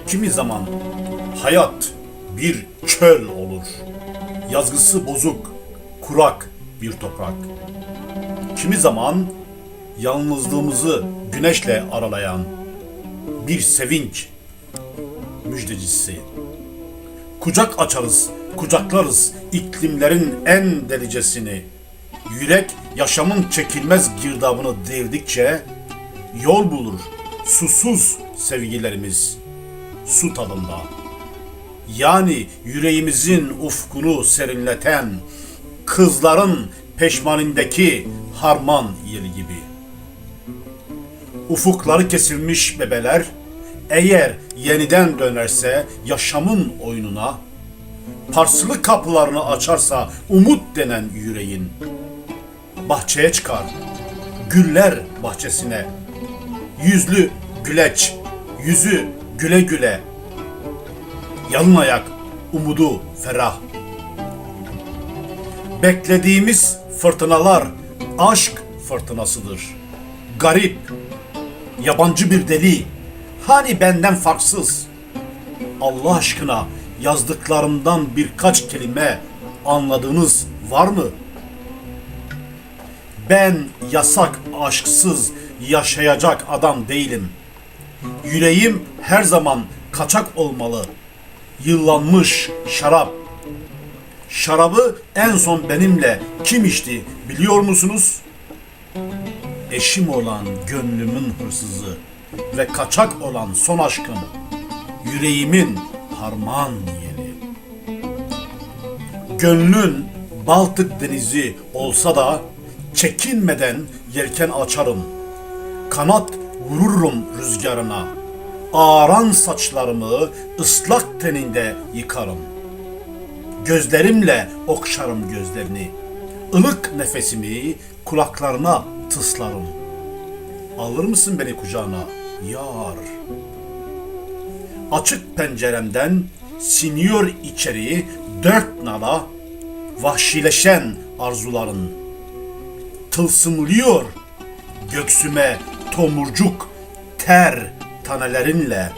Kimi zaman hayat bir çöl olur. Yazgısı bozuk, kurak bir toprak. Kimi zaman yalnızlığımızı güneşle aralayan bir sevinç müjdecisi. Kucak açarız, kucaklarız iklimlerin en delicesini. Yürek yaşamın çekilmez girdabını devirdikçe yol bulur susuz sevgilerimiz su tadında. Yani yüreğimizin ufkunu serinleten kızların peşmanindeki harman yeli gibi. Ufukları kesilmiş bebeler eğer yeniden dönerse yaşamın oyununa, parsılı kapılarını açarsa umut denen yüreğin, bahçeye çıkar, güller bahçesine, yüzlü güleç, yüzü güle güle, yalın ayak, umudu ferah. Beklediğimiz fırtınalar aşk fırtınasıdır. Garip, yabancı bir deli, hani benden farksız. Allah aşkına yazdıklarımdan birkaç kelime anladığınız var mı? Ben yasak aşksız yaşayacak adam değilim. Yüreğim her zaman kaçak olmalı. Yıllanmış şarap. Şarabı en son benimle kim içti biliyor musunuz? Eşim olan gönlümün hırsızı ve kaçak olan son aşkım, yüreğimin harman yeli. Gönlün Baltık denizi olsa da çekinmeden yelken açarım. Kanat vururum rüzgarına. Ağaran saçlarımı ıslak teninde yıkarım. Gözlerimle okşarım gözlerini. Ilık nefesimi kulaklarına tıslarım. Alır mısın beni kucağına yar? Açık penceremden siniyor içeri dört nala vahşileşen arzuların. Tılsımlıyor göksüme tomurcuk ter tanelerinle.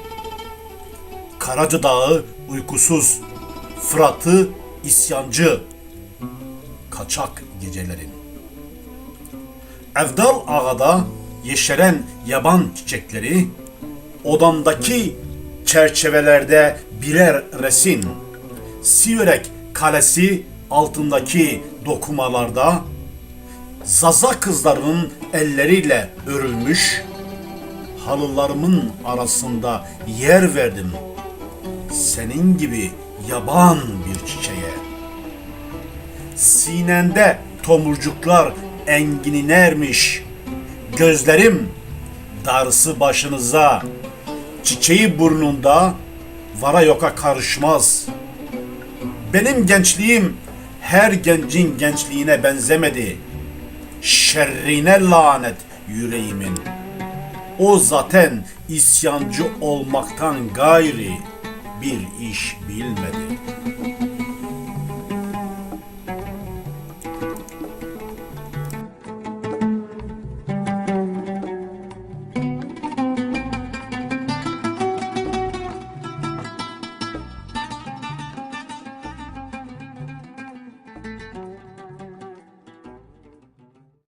Karaca Dağı uykusuz, Fırat'ı isyancı, kaçak gecelerin. Evdal Ağa'da yeşeren yaban çiçekleri, odamdaki çerçevelerde birer resim, Siverek Kalesi altındaki dokumalarda, Zaza kızlarının elleriyle örülmüş, halılarımın arasında yer verdim, senin gibi yaban bir çiçeğe. Sinende tomurcuklar enginine ermiş, gözlerim darısı başınıza, çiçeği burnunda vara yoka karışmaz. Benim gençliğim her gencin gençliğine benzemedi. Şerrine lanet yüreğimin. O zaten isyancı olmaktan gayri bir iş bilmedi.